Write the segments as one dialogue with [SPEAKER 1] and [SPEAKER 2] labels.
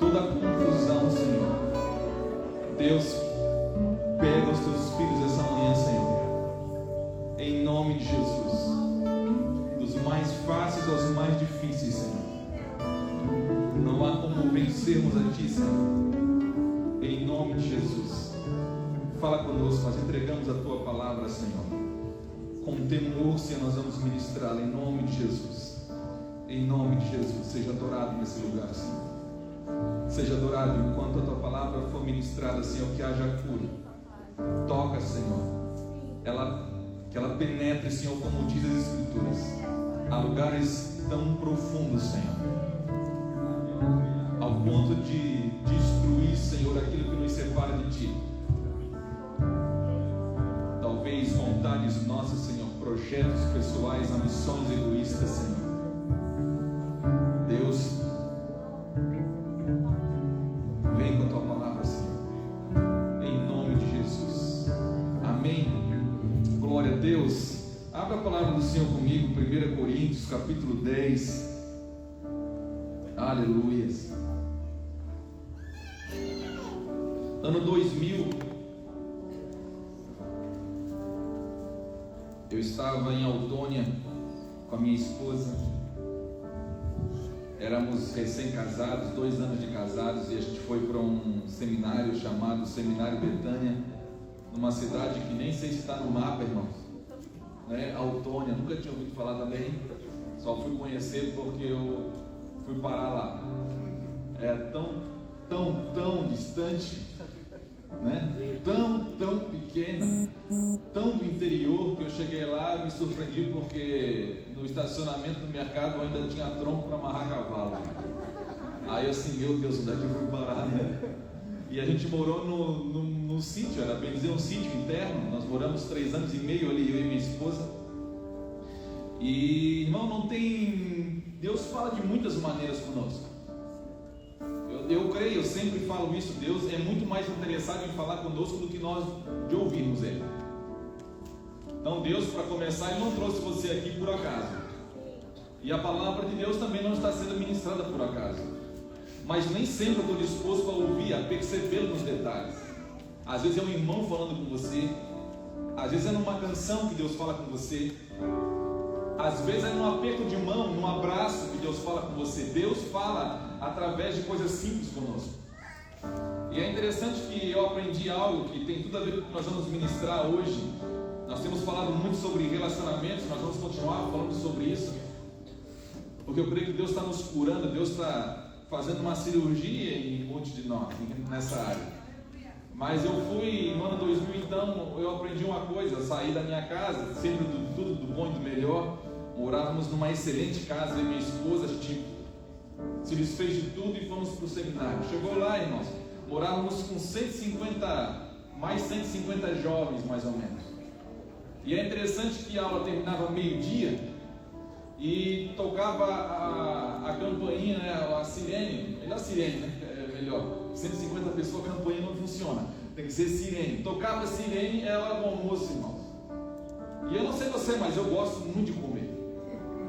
[SPEAKER 1] toda a confusão, Senhor. Deus, pega os teus filhos essa manhã, Senhor, em nome de Jesus, dos mais fáceis aos mais difíceis, Senhor. Não há como vencermos a Ti, Senhor, em nome de Jesus. Fala conosco, nós entregamos a Tua palavra, Senhor. Com temor, Senhor, nós vamos ministrá-la em nome de Jesus. Em nome de Jesus, seja adorado nesse lugar, Senhor. Seja adorado enquanto a Tua palavra for ministrada, Senhor, que haja cura. Toca, Senhor, que ela penetre, Senhor, como diz as Escrituras, a lugares tão profundos, Senhor, ao ponto de destruir, Senhor, aquilo que nos separa de Ti. Talvez vontades nossas, Senhor, projetos pessoais, ambições egoístas, Senhor. Deus, vem com a Tua palavra, Senhor, em nome de Jesus. Amém. Glória a Deus. Abra a palavra do Senhor comigo, 1 Coríntios, capítulo 10. Aleluias. Ano 2000, eu estava em Autônia com a minha esposa. Éramos recém-casados, 2 anos de casados, e a gente foi para um seminário chamado Seminário Betânia, numa cidade que nem sei se está no mapa, irmãos, né? Autônia, nunca tinha ouvido falar também, só fui conhecer porque eu fui parar lá. É tão distante, né? Tão pequena, tão do interior, que eu cheguei lá e me surpreendi porque no estacionamento do mercado ainda tinha tronco para amarrar cavalo. Aí eu assim, meu Deus, onde é que eu fui parar, né? E a gente morou no sítio, era bem dizer um sítio interno. Nós moramos 3 anos e meio ali, eu e minha esposa. E, irmão, não tem... Deus fala de muitas maneiras conosco. Eu creio, eu sempre falo isso, Deus é muito mais interessado em falar conosco do que nós de ouvirmos Ele. Então Deus, para começar, Ele não trouxe você aqui por acaso. E a palavra de Deus também não está sendo ministrada por acaso. Mas nem sempre eu estou disposto a ouvir, a percebê-lo nos detalhes. Às vezes é um irmão falando com você, às vezes é numa canção que Deus fala com você, às vezes é num aperto de mão, num abraço que Deus fala com você. Deus fala através de coisas simples conosco. E é interessante que eu aprendi algo que tem tudo a ver com o que nós vamos ministrar hoje. Nós temos falado muito sobre relacionamentos, nós vamos continuar falando sobre isso, porque eu creio que Deus está nos curando, Deus está fazendo uma cirurgia em muitos de nós nessa área. Mas eu fui no ano 2000, então eu aprendi uma coisa: saí da minha casa, sempre tudo do bom e do melhor. Morávamos numa excelente casa, eu e minha esposa, a gente se desfez de tudo e fomos para o seminário. Chegou lá, irmãos, morávamos com 150, mais 150 jovens mais ou menos. E é interessante que a aula terminava meio-dia e tocava a campainha, né, a sirene, melhor sirene, né, é melhor, 150 pessoas, a campainha não funciona, tem que ser sirene. Tocava a sirene, era hora do almoço, irmãos. E eu não sei você, mas eu gosto muito de comer.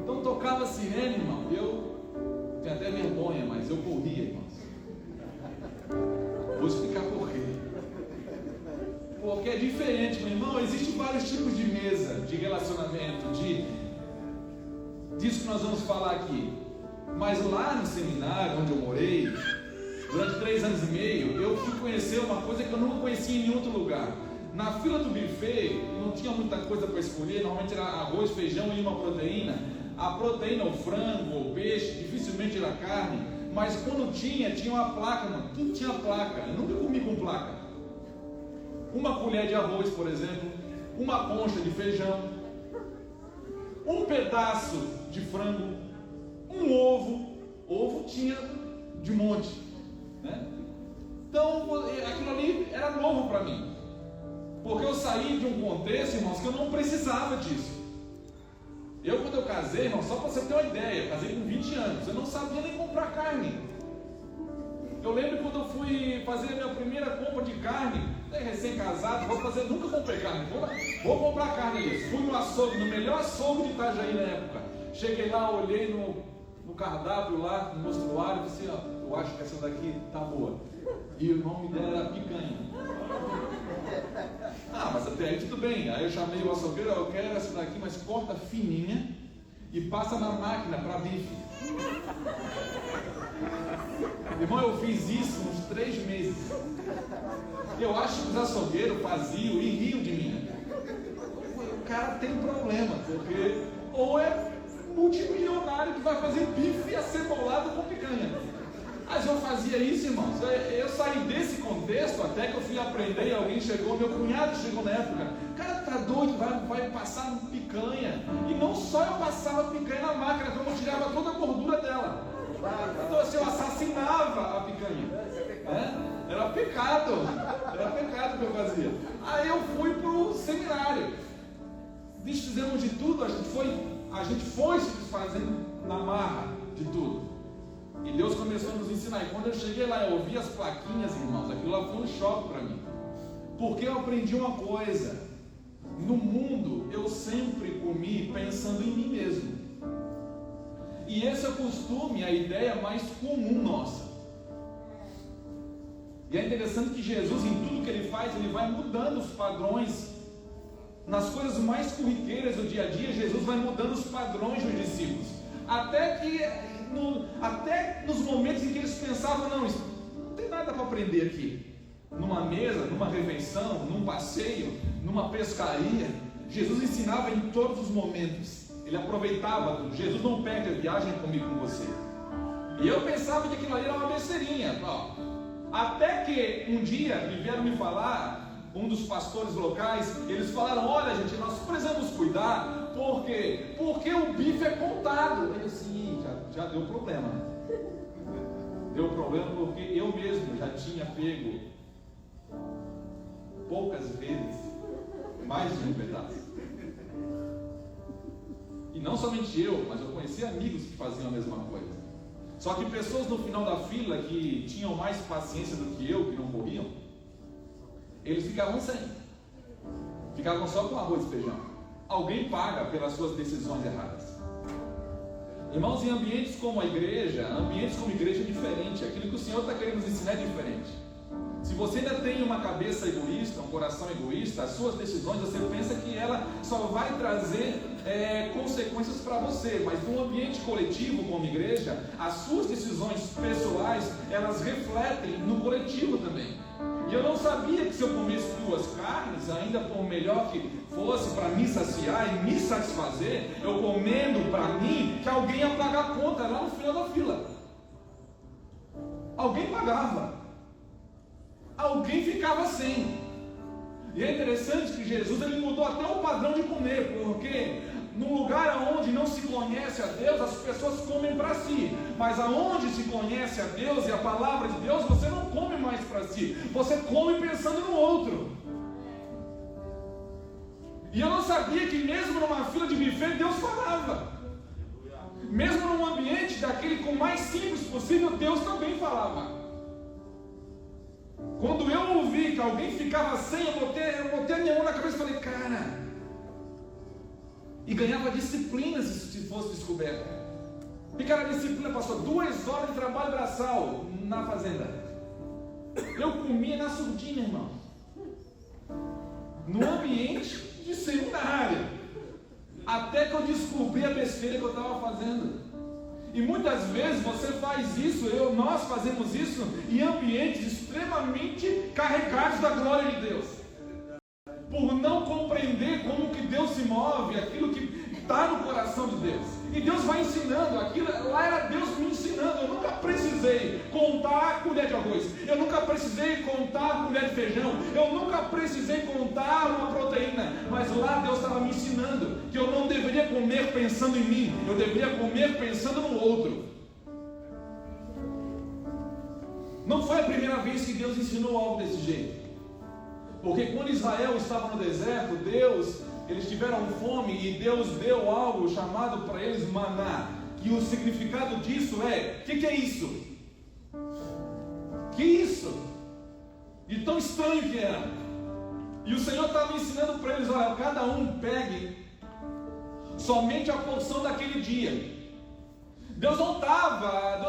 [SPEAKER 1] Então tocava a sirene, irmão, eu tenho até vergonha, mas eu corria, irmãos. Vou explicar por quê. Porque é diferente, meu irmão. Existem vários tipos de mesa, de relacionamento, disso que nós vamos falar aqui. Mas lá no seminário onde eu morei, durante 3 anos e meio, eu fui conhecer uma coisa que eu nunca conhecia em nenhum outro lugar. Na fila do buffet, não tinha muita coisa para escolher, normalmente era arroz, feijão e uma proteína. A proteína, o frango, o peixe, dificilmente era carne. Mas quando tinha uma placa, mano. Tudo tinha placa. Eu nunca comi com placa. Uma colher de arroz, por exemplo, uma concha de feijão, um pedaço de frango, um ovo tinha de monte, né? Então aquilo ali era novo para mim, porque eu saí de um contexto, irmãos, que eu não precisava disso. Quando eu casei, irmão, só para você ter uma ideia, eu casei com 20 anos, eu não sabia nem comprar carne. Eu lembro quando eu fui fazer a minha primeira compra de carne, recém-casado, nunca comprei carne, vou comprar carne ali. Fui no açougue, no melhor açougue de Itajaí na época. Cheguei lá, olhei no cardápio lá, no mostruário, disse, ó, eu acho que essa daqui tá boa. E o nome dela era Picanha. Ah, mas até aí tudo bem. Aí eu chamei o açougueiro, eu quero essa daqui, mas corta fininha e passa na máquina para bife. Irmão, eu fiz isso uns 3 meses. Eu acho que os açougueiros faziam e riam de mim. O cara tem problema, porque ou é multimilionário que vai fazer bife acebolado com picanha. Mas eu fazia isso, irmãos. Eu saí desse contexto até que eu fui aprender e alguém chegou, meu cunhado chegou na época. Cara, tá doido, vai passar picanha. E não só eu passava picanha na máquina, como eu tirava toda a gordura dela. Então assim, eu assassinava a picanha. Era pecado que eu fazia. Aí eu fui pro seminário. Desfizemos de tudo, a gente foi se desfazendo na marra de tudo. E Deus começou a nos ensinar. E quando eu cheguei lá, eu ouvi as plaquinhas, irmãos. Aquilo lá foi um choque para mim. Porque eu aprendi uma coisa. No mundo, eu sempre comi pensando em mim mesmo. E esse é o costume, a ideia mais comum nossa. E é interessante que Jesus, em tudo que Ele faz, Ele vai mudando os padrões. Nas coisas mais corriqueiras do dia a dia, Jesus vai mudando os padrões dos discípulos. Até nos momentos em que eles pensavam, não tem nada para aprender aqui. Numa mesa, numa refeição, num passeio, numa pescaria, Jesus ensinava em todos os momentos. Ele aproveitava tudo. Jesus não perde a viagem comigo, com você. E eu pensava que aquilo ali era uma besteirinha. Até que um dia me vieram me falar, um dos pastores locais, eles falaram, olha gente, nós precisamos cuidar, por quê? Porque o bife é contado. Eu disse, já deu problema. Deu problema porque eu mesmo já tinha pego poucas vezes mais de um pedaço. E não somente eu, mas eu conheci amigos que faziam a mesma coisa. Só que pessoas no final da fila que tinham mais paciência do que eu, que não morriam, eles ficavam sem. Ficavam só com arroz e feijão. Alguém paga pelas suas decisões erradas. Irmãos, em ambientes como a igreja, é diferente. Aquilo que o Senhor está querendo nos ensinar é diferente. Se você ainda tem uma cabeça egoísta, um coração egoísta, as suas decisões, você pensa que ela só vai trazer consequências para você. Mas num ambiente coletivo como igreja, as suas decisões pessoais, elas refletem no coletivo também. E eu não sabia que se eu comesse 2 carnes, ainda por melhor que fosse para me saciar e me satisfazer, eu comendo para mim, que alguém ia pagar a conta lá no final da fila. Alguém pagava. Alguém ficava sem. E é interessante que Jesus ele mudou até o padrão de comer, porque num lugar onde não se conhece a Deus, as pessoas comem para si, mas aonde se conhece a Deus e a palavra de Deus, você não come mais para si, você come pensando no outro. E eu não sabia que mesmo numa fila de buffet Deus falava, mesmo num ambiente daquele com mais simples possível, Deus também falava. Quando eu ouvi que alguém ficava sem, eu botei a minha mão na cabeça e falei, cara, e ganhava disciplina se fosse descoberto. E cara, a disciplina passou 2 horas de trabalho braçal na fazenda. Eu comia na surdina, irmão, no ambiente de seminário, até que eu descobri a besteira que eu estava fazendo. E muitas vezes você faz isso, nós fazemos isso em ambientes extremamente carregados da glória de Deus, por não compreender como que Deus se move, aquilo que está no coração de Deus. E Deus vai ensinando, aquilo lá era Deus me ensinando. Eu nunca precisei contar a colher de arroz, eu nunca precisei contar a colher de feijão, eu nunca precisei contar uma proteína, mas lá Deus estava me ensinando que eu não deveria comer pensando em mim, eu deveria comer pensando no outro. Não foi a primeira vez que Deus ensinou algo desse jeito, porque quando Israel estava no deserto, eles tiveram fome e Deus deu algo chamado para eles maná, que o significado disso é, o que é isso? Que isso? E tão estranho que era. E o Senhor estava ensinando para eles, olha, cada um pegue somente a porção daquele dia. Deus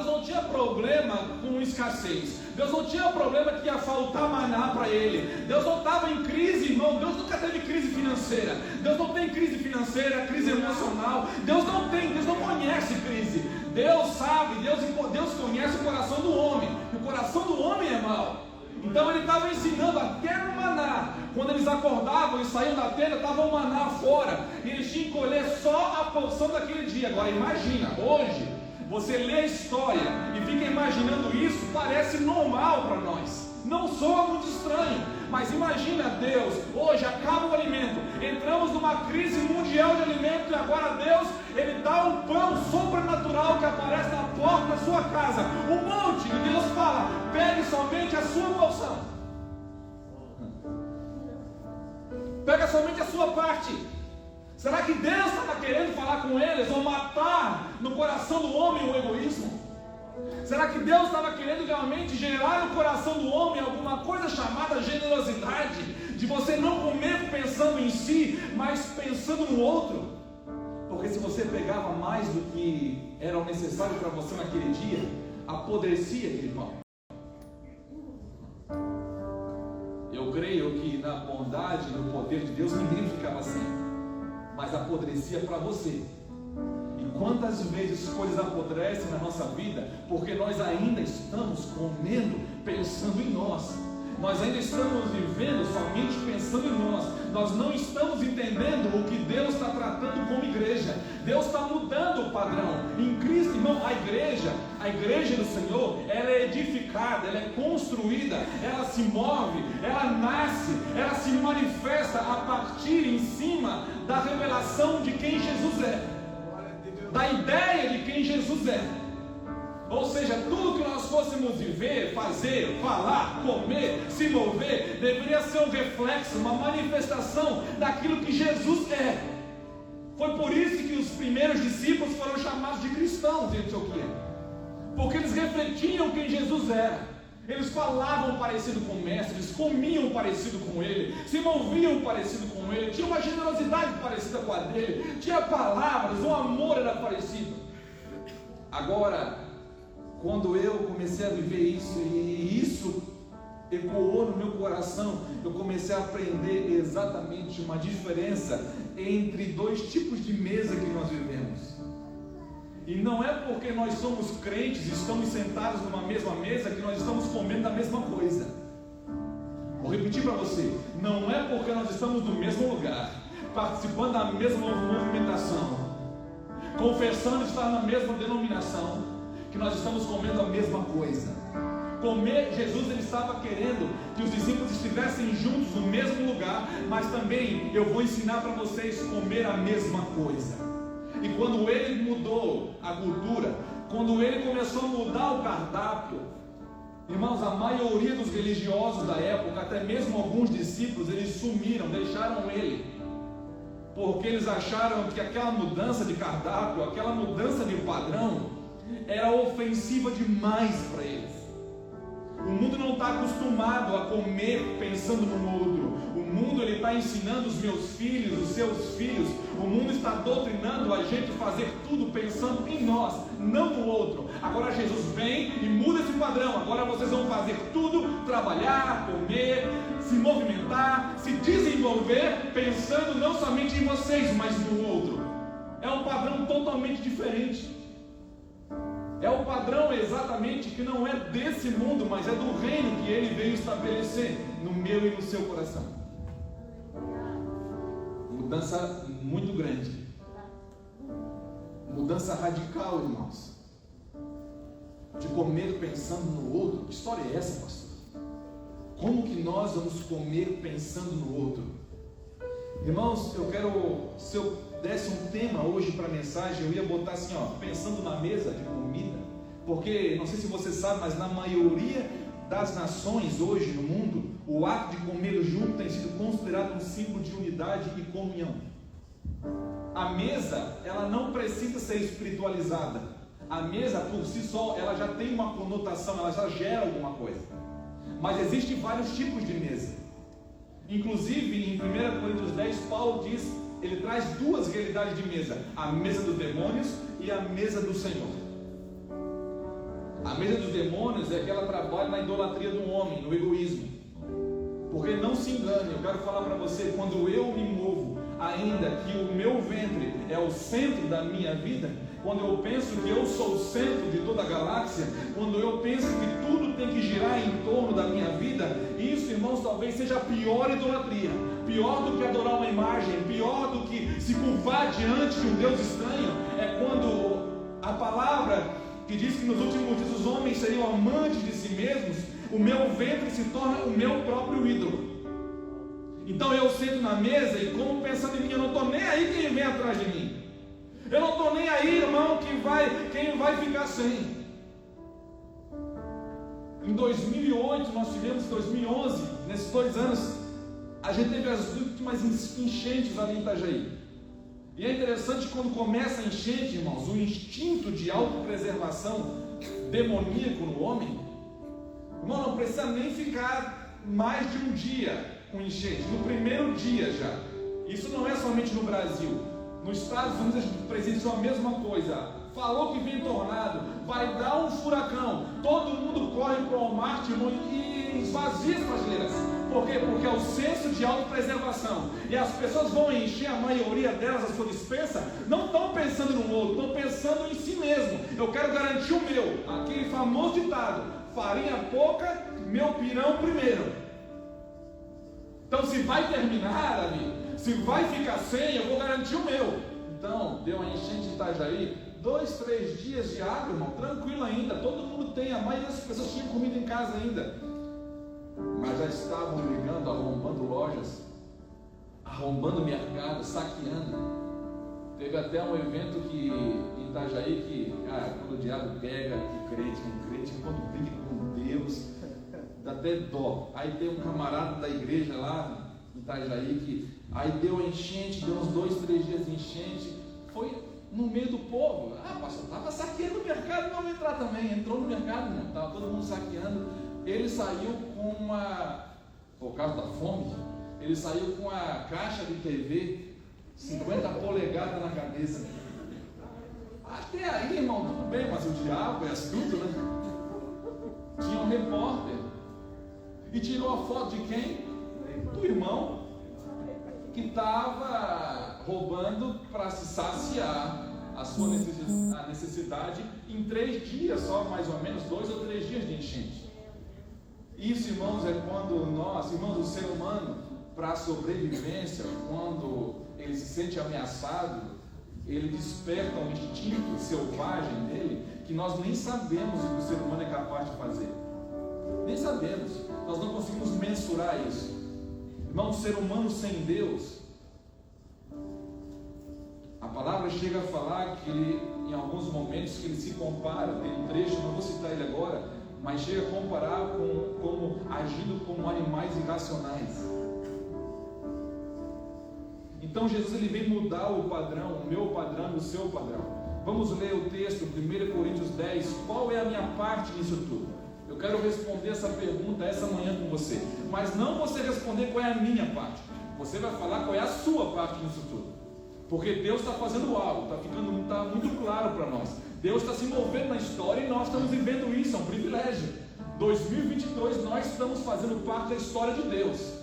[SPEAKER 1] não tinha problema com escassez. Deus não tinha problema que ia faltar maná para ele. Deus não estava em crise, irmão. Deus nunca teve crise financeira. Deus não tem crise financeira, crise emocional. Deus não conhece crise. Deus sabe, Deus conhece o coração do homem. O coração do homem é mau. Então ele estava ensinando até no maná. Quando eles acordavam e saíam da tenda, estava o maná fora. E eles tinham que colher só a porção daquele dia. Agora imagina, hoje, você lê a história e fica imaginando isso, parece normal para nós. Não soa muito estranho, mas imagina Deus, hoje acaba o alimento, entramos numa crise mundial de alimento e agora Deus, Ele dá um pão sobrenatural que aparece na porta da sua casa, um monte, e Deus fala, pegue somente a sua porção, pega somente a sua parte. Será que Deus estava querendo falar com eles ou matar no coração do homem o egoísmo? Será que Deus estava querendo realmente gerar no coração do homem alguma coisa chamada generosidade? De você não comer pensando em si, mas pensando no outro? Porque se você pegava mais do que era o necessário para você naquele dia, apodrecia aquele pão. Eu creio que na bondade e no poder de Deus ninguém ficava sem, mas apodrecia para você. E quantas vezes coisas apodrecem na nossa vida porque nós ainda estamos comendo pensando em nós. Nós ainda estamos vivendo somente pensando em nós. Nós não estamos entendendo o que Deus está tratando como igreja. Deus está mudando o padrão. Em Cristo, irmão, a igreja do Senhor, ela é edificada, ela é construída, ela se move, ela nasce, ela se manifesta a partir em cima da revelação de quem Jesus é, da ideia de quem Jesus é. Ou seja, tudo que nós fôssemos viver, fazer, falar, comer, se mover, deveria ser um reflexo, uma manifestação daquilo que Jesus é. Foi por isso que os primeiros discípulos foram chamados de cristãos em Antioquia, porque eles refletiam quem Jesus era. Eles falavam parecido com o mestre, eles comiam parecido com ele, se moviam parecido com ele, tinha uma generosidade parecida com a dele, tinha palavras, o amor era parecido. Agora, quando eu comecei a viver isso, e isso ecoou no meu coração, eu comecei a aprender exatamente uma diferença entre dois tipos de mesa que nós vivemos. E não é porque nós somos crentes e estamos sentados numa mesma mesa que nós estamos comendo a mesma coisa. Vou repetir para você, não é porque nós estamos no mesmo lugar, participando da mesma movimentação, confessando estar na mesma denominação, que nós estamos comendo a mesma coisa. Jesus, ele estava querendo que os discípulos estivessem juntos no mesmo lugar, mas também eu vou ensinar para vocês comer a mesma coisa. E quando ele mudou a cultura, quando ele começou a mudar o cardápio, irmãos, a maioria dos religiosos da época, até mesmo alguns discípulos, eles sumiram, deixaram ele, porque eles acharam que aquela mudança de cardápio, aquela mudança de padrão era ofensiva demais para eles. O mundo não está acostumado a comer pensando no outro. O mundo ele está ensinando os meus filhos, os seus filhos. O mundo está doutrinando a gente a fazer tudo pensando em nós, não no outro. Agora Jesus vem e muda esse padrão. Agora vocês vão fazer tudo, trabalhar, comer, se movimentar, se desenvolver, pensando não somente em vocês, mas no outro. É um padrão totalmente diferente. É o padrão exatamente que não é desse mundo, mas é do reino que ele veio estabelecer no meu e no seu coração. Mudança muito grande. Mudança radical, irmãos. De comer pensando no outro. Que história é essa, pastor? Como que nós vamos comer pensando no outro? Irmãos, se eu desse um tema hoje para a mensagem, eu ia botar assim, pensando na mesa de comida, porque, não sei se você sabe, mas na maioria das nações hoje no mundo, o ato de comer junto tem sido considerado um símbolo de unidade e comunhão. A mesa, ela não precisa ser espiritualizada. A mesa, por si só, ela já tem uma conotação, ela já gera alguma coisa. Mas existem vários tipos de mesa. Inclusive, em 1 Coríntios 10, Paulo diz, ele traz duas realidades de mesa: a mesa dos demônios e a mesa do Senhor. A mesa dos demônios é que ela trabalha na idolatria do homem, no egoísmo. Porque não se engane, eu quero falar para você, quando eu me movo, ainda que o meu ventre é o centro da minha vida, quando eu penso que eu sou o centro de toda a galáxia, quando eu penso que tudo tem que girar em torno da minha vida, isso, irmãos, talvez seja a pior idolatria, pior do que adorar uma imagem, pior do que se curvar diante de um Deus estranho, é quando a palavra que diz que nos últimos dias os homens seriam amantes de si mesmos, o meu ventre se torna o meu próprio ídolo. Então eu sento na mesa e como pensando em mim, eu não estou nem aí quem vem atrás de mim. Eu não estou nem aí, irmão, quem vai ficar sem. Em 2008, nós tivemos 2011, nesses 2 anos, a gente teve as últimas enchentes ali em Itajaí. E é interessante quando começa a enchente, irmãos, o instinto de autopreservação demoníaco no homem, irmão, não precisa nem ficar mais de um dia com enchente, no primeiro dia já. Isso não é somente no Brasil. Nos Estados Unidos a gente presenciou a mesma coisa. Falou que vem tornado, vai dar um furacão, todo mundo corre para o Walmart e esvazia as prateleiras. Por quê? Porque é o senso de autopreservação. E as pessoas vão encher, a maioria delas, a sua despensa, não estão pensando no outro, estão pensando em si mesmo. Eu quero garantir o meu, aquele famoso ditado: farinha pouca, meu pirão primeiro. Então, se vai terminar ali, se vai ficar sem, eu vou garantir o meu. Então, deu uma enchente de Itajaí, 2, 3 dias de água, irmão, tranquilo ainda, todo mundo tem, a maioria das pessoas tinham comida em casa ainda, mas já estavam ligando, arrombando lojas, arrombando mercado, saqueando. Teve até um evento em Itajaí que, cara, quando o diabo pega um crente quando briga com Deus, dá até dó. Aí tem um camarada da igreja lá em Itajaí que aí deu a enchente, deu uns 2, 3 dias de enchente, foi no meio do povo. Pastor, estava saqueando o mercado, não vou entrar também. Entrou no mercado, não, estava todo mundo saqueando. Ele saiu com por causa da fome, ele saiu com a caixa de TV, 50 polegadas na cabeça. Até aí, irmão, tudo bem, mas o diabo é astuto, né? Tinha um repórter e tirou a foto de quem? Do irmão que estava roubando para se saciar a sua necessidade em 3 dias só, mais ou menos 2 ou 3 dias de enchente. Isso, irmãos, é quando nós, irmãos, o ser humano, para a sobrevivência, quando ele se sente ameaçado, ele desperta um instinto selvagem dele, que nós nem sabemos o que o ser humano é capaz de fazer. Nem sabemos, nós não conseguimos mensurar isso. Irmão, o ser humano sem Deus, a palavra chega a falar que ele, em alguns momentos, que ele se compara, tem um trecho, não vou citar ele agora, mas chega a comparar como agindo como animais irracionais. Então Jesus ele vem mudar o padrão, o meu padrão e o seu padrão. Vamos ler o texto, 1 Coríntios 10, qual é a minha parte nisso tudo? Eu quero responder essa pergunta essa manhã com você, mas não você responder qual é a minha parte, você vai falar qual é a sua parte nisso tudo, porque Deus está fazendo algo, está muito claro para nós, Deus está se movendo na história e nós estamos vivendo isso, é um privilégio. 2022 nós estamos fazendo parte da história de Deus,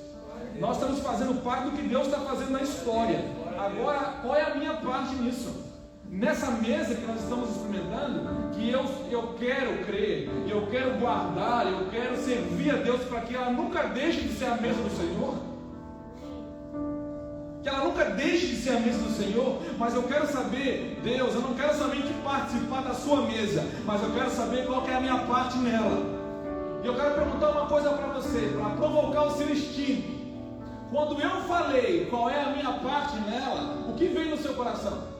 [SPEAKER 1] nós estamos fazendo parte do que Deus está fazendo na história. Agora, qual é a minha parte nisso? Nessa mesa que nós estamos experimentando, que eu quero crer, eu quero guardar, eu quero servir a Deus para que ela nunca deixe de ser a mesa do Senhor, que ela nunca deixe de ser a mesa do Senhor. Mas eu quero saber, Deus, eu não quero somente participar da sua mesa, mas eu quero saber qual que é a minha parte nela. E eu quero perguntar uma coisa para você, para provocar o seu instinto. Quando eu falei qual é a minha parte nela, o que veio no seu coração?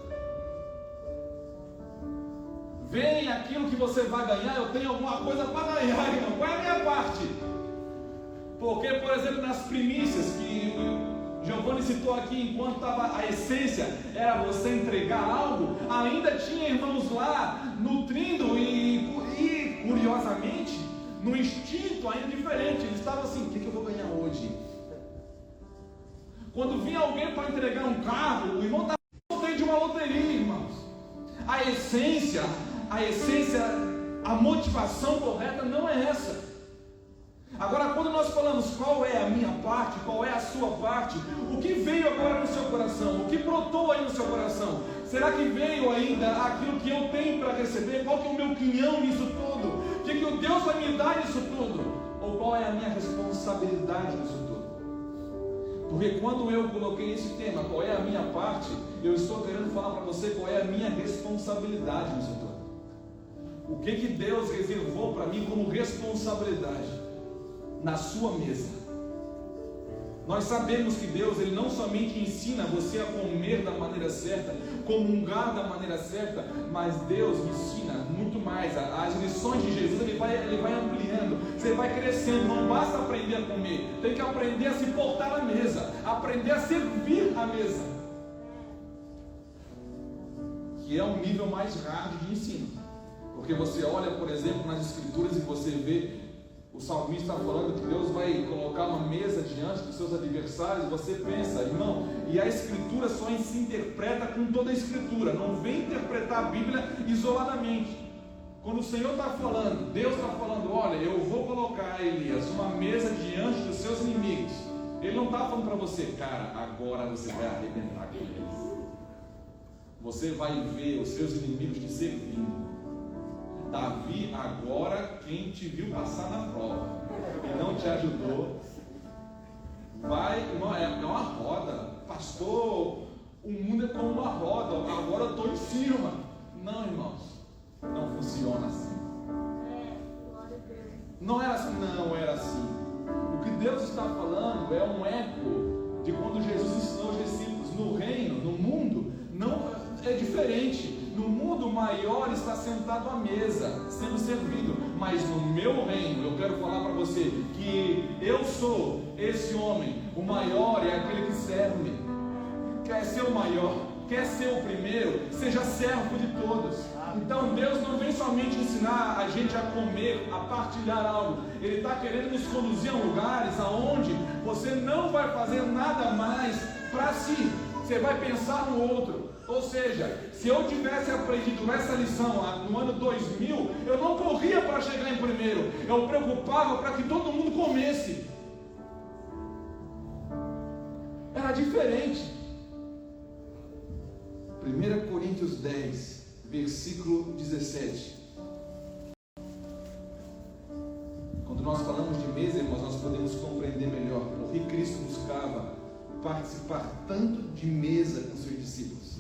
[SPEAKER 1] Vem aquilo que você vai ganhar, eu tenho alguma coisa para ganhar, irmão. Qual é a minha parte? Porque, por exemplo, nas primícias que o Giovanni citou aqui, enquanto estava a essência, era você entregar algo, ainda tinha irmãos lá, nutrindo e curiosamente, no instinto ainda diferente. Eles estavam assim, o que eu vou ganhar hoje? Quando vinha alguém para entregar um carro, o irmão estava de uma loteria, irmãos. A essência A motivação correta não é essa. Agora, quando nós falamos qual é a minha parte, qual é a sua parte, o que veio agora no seu coração? O que brotou aí no seu coração? Será que veio ainda aquilo que eu tenho para receber? Qual que é o meu quinhão nisso tudo? O que o Deus vai me dar nisso tudo? Ou qual é a minha responsabilidade nisso tudo? Porque quando eu coloquei esse tema, qual é a minha parte, eu estou querendo falar para você qual é a minha responsabilidade nisso tudo. O que Deus reservou para mim como responsabilidade na sua mesa. Nós sabemos que Deus, Ele não somente ensina você a comer da maneira certa, comungar da maneira certa, mas Deus me ensina muito mais. As lições de Jesus, Ele vai ampliando, você vai crescendo. Não basta aprender a comer, tem que aprender a se portar à mesa, aprender a servir à mesa, que é um nível mais hard de ensino. Porque você olha, por exemplo, nas Escrituras e você vê o salmista falando que Deus vai colocar uma mesa diante dos seus adversários. Você pensa, irmão, e a Escritura só se interpreta com toda a Escritura. Não vem interpretar a Bíblia isoladamente. Quando o Senhor está falando, Deus está falando, olha, eu vou colocar, Elias, uma mesa diante dos seus inimigos. Ele não está falando para você, cara, agora você vai arrebentar com eles. Você vai ver os seus inimigos te servindo. Davi, agora quem te viu passar na prova e não te ajudou, vai, irmão, é uma roda, pastor, o mundo é como uma roda, agora eu estou em cima. Não, irmãos, não funciona assim. Não era assim, não era assim. O que Deus está falando é um eco de quando Jesus ensinou os discípulos. No reino, no mundo, não é diferente. No mundo, o maior está sentado à mesa, sendo servido. Mas no meu reino, eu quero falar para você que eu sou esse homem. O maior é aquele que serve. Quer ser o maior, quer ser o primeiro, seja servo de todos. Então Deus não vem somente ensinar a gente a comer, a partilhar algo. Ele está querendo nos conduzir a lugares aonde você não vai fazer nada mais para si. Você vai pensar no outro. Ou seja, se eu tivesse aprendido essa lição no ano 2000, eu não corria para chegar em primeiro, eu preocupava para que todo mundo comesse. Era diferente. 1 Coríntios 10, versículo 17. Quando nós falamos de mesa, irmãos, nós podemos compreender melhor o que Cristo buscava participar tanto de mesa com seus discípulos.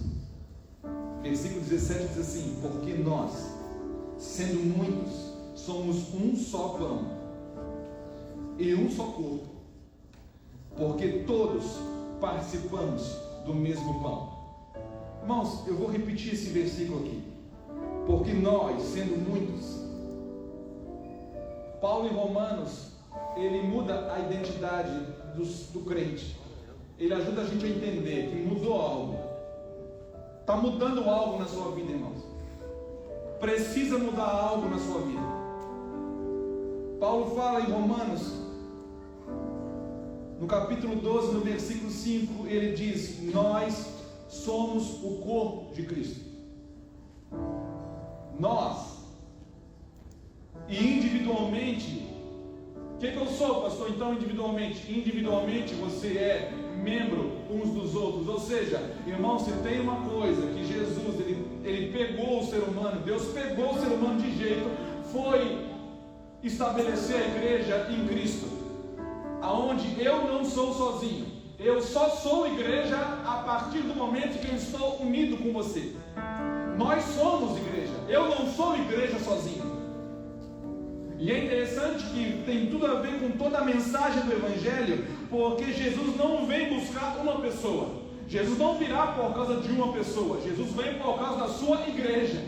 [SPEAKER 1] Versículo 17 diz assim: porque nós, sendo muitos, somos um só pão e um só corpo, porque todos participamos do mesmo pão. Irmãos, eu vou repetir esse versículo aqui. Porque nós, sendo muitos, Paulo em Romanos, ele muda a identidade do crente. Ele ajuda a gente a entender que mudou algo. Está mudando algo na sua vida, irmãos. Precisa mudar algo na sua vida. Paulo fala em Romanos, no capítulo 12, no versículo 5, ele diz: nós somos o corpo de Cristo. Nós. E individualmente, o que eu sou, pastor? Então, individualmente você é membro uns dos outros. Ou seja, irmão, se tem uma coisa que Jesus, ele pegou o ser humano, Deus pegou o ser humano de jeito, foi estabelecer a igreja em Cristo, aonde eu não sou sozinho, eu só sou igreja a partir do momento que eu estou unido com você. Nós somos igreja, eu não sou igreja sozinho. E é interessante que tem tudo a ver com toda a mensagem do Evangelho, porque Jesus não vem buscar uma pessoa. Jesus não virá por causa de uma pessoa. Jesus vem por causa da sua igreja.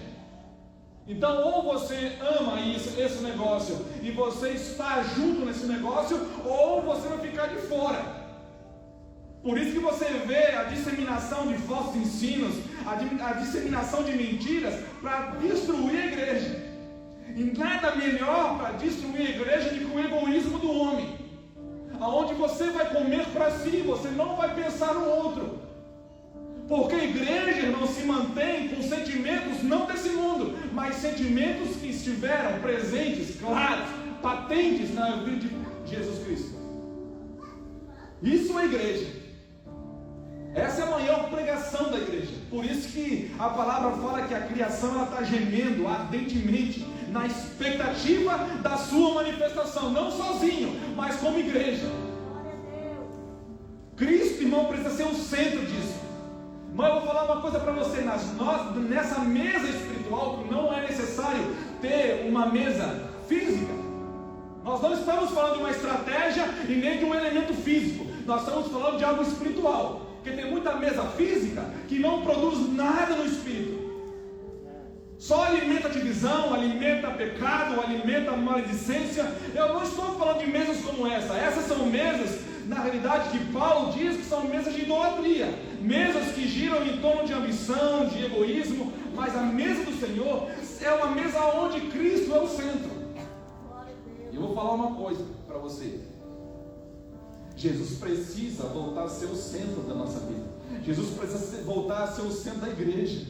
[SPEAKER 1] Então, ou você ama esse negócio e você está junto nesse negócio, ou você vai ficar de fora. Por isso que você vê a disseminação de falsos ensinos, a disseminação de mentiras para destruir a igreja. E nada melhor para destruir a igreja do que o egoísmo do homem, aonde você vai comer para si, você não vai pensar no outro. Porque a igreja não se mantém com sentimentos não desse mundo, mas sentimentos que estiveram presentes, claros, patentes na vida de Jesus Cristo. Isso é igreja. Essa é a maior pregação da igreja. Por isso que a palavra fala que a criação está gemendo ardentemente na expectativa da sua manifestação, não sozinho, mas como igreja. Cristo, irmão, precisa ser o centro disso. Mas eu vou falar uma coisa para você, nessa mesa espiritual, não é necessário ter uma mesa física. Nós não estamos falando de uma estratégia e nem de um elemento físico. Nós estamos falando de algo espiritual. Porque tem muita mesa física que não produz nada no espírito. Só alimenta divisão, alimenta pecado, alimenta maledicência. Eu não estou falando de mesas como essa. Essas são mesas, na realidade, que Paulo diz que são mesas de idolatria. Mesas que giram em torno de ambição, de egoísmo. Mas a mesa do Senhor é uma mesa onde Cristo é o centro. E eu vou falar uma coisa para você. Jesus precisa voltar a ser o centro da nossa vida. Jesus precisa voltar a ser o centro da igreja.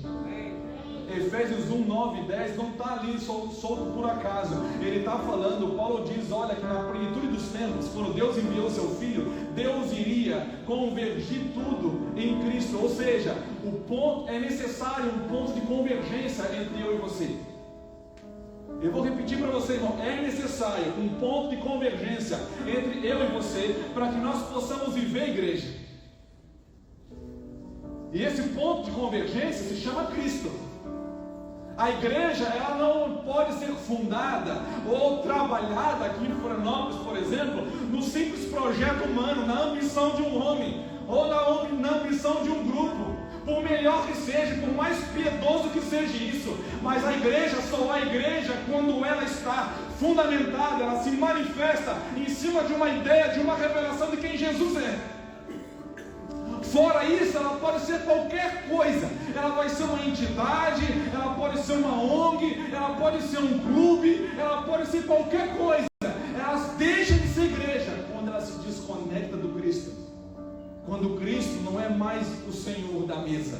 [SPEAKER 1] Efésios 1, 9 e 10 não está ali solto por acaso. Ele está falando, Paulo diz, olha, que na plenitude dos tempos, quando Deus enviou o seu Filho, Deus iria convergir tudo em Cristo. Ou seja, é necessário um ponto de convergência entre eu e você. Eu vou repetir para você, irmão, é necessário um ponto de convergência entre eu e você, para que nós possamos viver a igreja. E esse ponto de convergência se chama Cristo. A igreja, ela não pode ser fundada ou trabalhada aqui em Florianópolis, por exemplo, no simples projeto humano, na ambição de um homem, ou na ambição de um grupo. Por melhor que seja, por mais piedoso que seja isso, mas a igreja só é igreja quando ela está fundamentada, ela se manifesta em cima de uma ideia, de uma revelação de quem Jesus é. Fora isso, ela pode ser qualquer coisa. Ela vai ser uma entidade, ela pode ser uma ONG, ela pode ser um clube, ela pode ser qualquer coisa. Elas deixam de ser igreja quando ela se desconecta do Cristo. Quando Cristo não é mais o Senhor da mesa.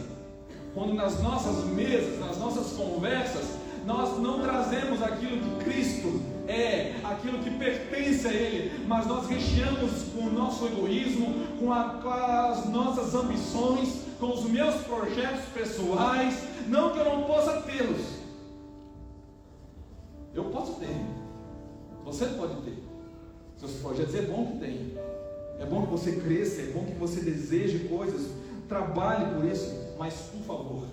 [SPEAKER 1] Quando nas nossas mesas, nas nossas conversas, nós não trazemos aquilo que Cristo é, aquilo que pertence a Ele, mas nós recheamos com o nosso egoísmo, com as nossas ambições, com os meus projetos pessoais. Não que eu não possa tê-los. Eu posso ter. Você pode ter. Seus projetos é bom que tenha. É bom que você cresça, é bom que você deseje coisas, trabalhe por isso, mas por favor,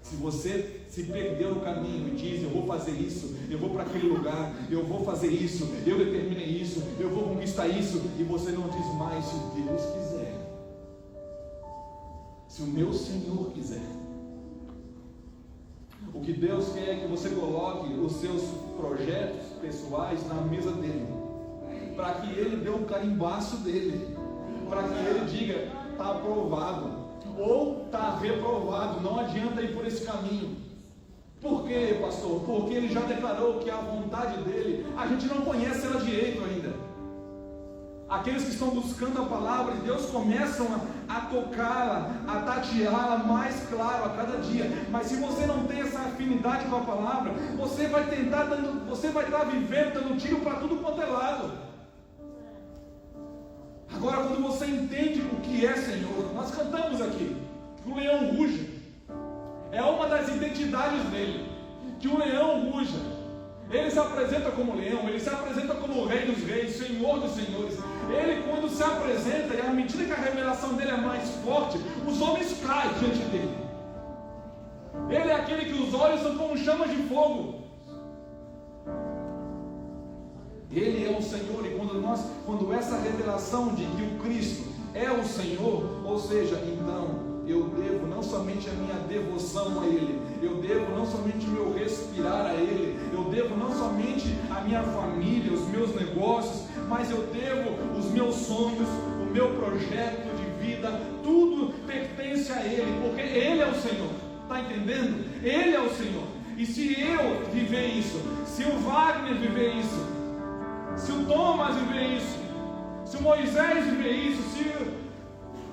[SPEAKER 1] se você se perdeu no caminho e diz, eu vou fazer isso, eu vou para aquele lugar, eu vou fazer isso, eu determinei isso, eu vou conquistar isso, e você não diz mais, se Deus quiser, se o meu Senhor quiser. O que Deus quer é que você coloque os seus projetos pessoais na mesa dele, para que ele dê o carimbaço dele, para que ele diga, está aprovado, ou está reprovado, não adianta ir por esse caminho. Por quê, pastor? Porque ele já declarou que a vontade dele, a gente não conhece ela direito ainda. Aqueles que estão buscando a palavra de Deus começam a tocá-la, a tateá-la mais claro a cada dia. Mas se você não tem essa afinidade com a palavra, você vai estar vivendo dando tiro para tudo quanto é lado. Agora, quando você entende o que é Senhor, nós cantamos aqui que o leão ruja. É uma das identidades dele, que o leão ruja. Ele se apresenta como leão, ele se apresenta como o rei dos reis, senhor dos senhores. Ele, quando se apresenta, e à medida que a revelação dele é mais forte, os homens caem diante dele. Ele é aquele que os olhos são como chamas de fogo. Ele é o Senhor, e quando essa revelação de que o Cristo é o Senhor, ou seja, então eu devo não somente a minha devoção a Ele, eu devo não somente o meu respirar a Ele, eu devo não somente a minha família, os meus negócios, mas eu devo os meus sonhos, o meu projeto de vida, tudo pertence a Ele, porque Ele é o Senhor. Está entendendo? Ele é o Senhor. E se eu viver isso, se o Wagner viver isso, se o Thomas viver isso, se o Moisés viver isso,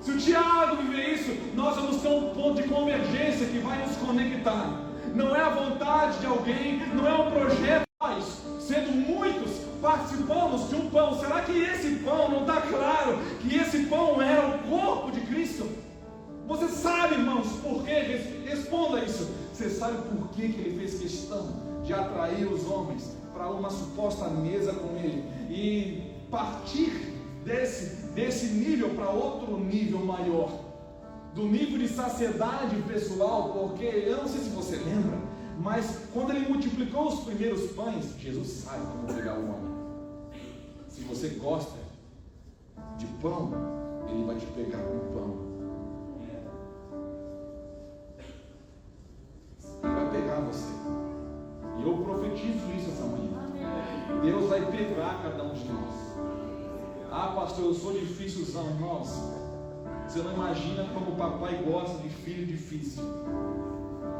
[SPEAKER 1] se Se o Tiago viver isso, nós vamos ter um ponto de convergência que vai nos conectar. Não é a vontade de alguém, não é um projeto. Nós, sendo muitos, participamos de um pão. Será que esse pão não está claro que esse pão é o corpo de Cristo? Você sabe, irmãos, por quê? Responda isso. Você sabe por que ele fez questão de atrair os homens para uma suposta mesa com ele e partir desse nível para outro nível maior, do nível de saciedade pessoal? Porque eu não sei se você lembra, mas quando ele multiplicou os primeiros pães, Jesus sabe como pegar o homem. Se você gosta de pão, ele vai te pegar com pão. Ele vai pegar você. E eu profetizo isso essa manhã. Deus vai pegar cada um de nós. Ah, pastor, eu sou difícilzão, irmãos. Você não imagina como o papai gosta de filho difícil.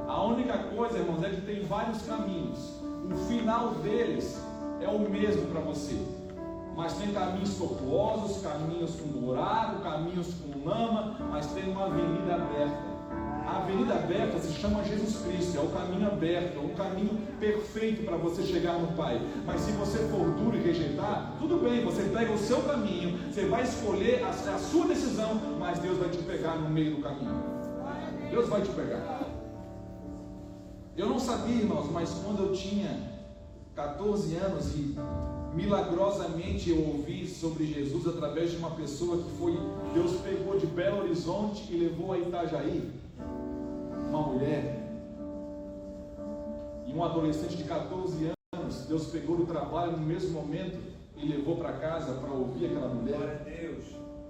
[SPEAKER 1] A única coisa, irmãos, é que tem vários caminhos. O final deles é o mesmo para você. Mas tem caminhos tortuosos, caminhos com buraco, caminhos com lama, mas tem uma avenida aberta. A avenida aberta se chama Jesus Cristo, é o caminho aberto, é o caminho perfeito para você chegar no Pai. Mas se você for duro e rejeitar, tudo bem, você pega o seu caminho, você vai escolher a sua decisão, mas Deus vai te pegar no meio do caminho. Deus vai te pegar. Eu não sabia, irmãos, mas quando eu tinha 14 anos e milagrosamente eu ouvi sobre Jesus através de uma pessoa que foi, Deus pegou de Belo Horizonte e levou a Itajaí. Uma mulher e um adolescente de 14 anos, Deus pegou do trabalho no mesmo momento e levou para casa para ouvir aquela mulher,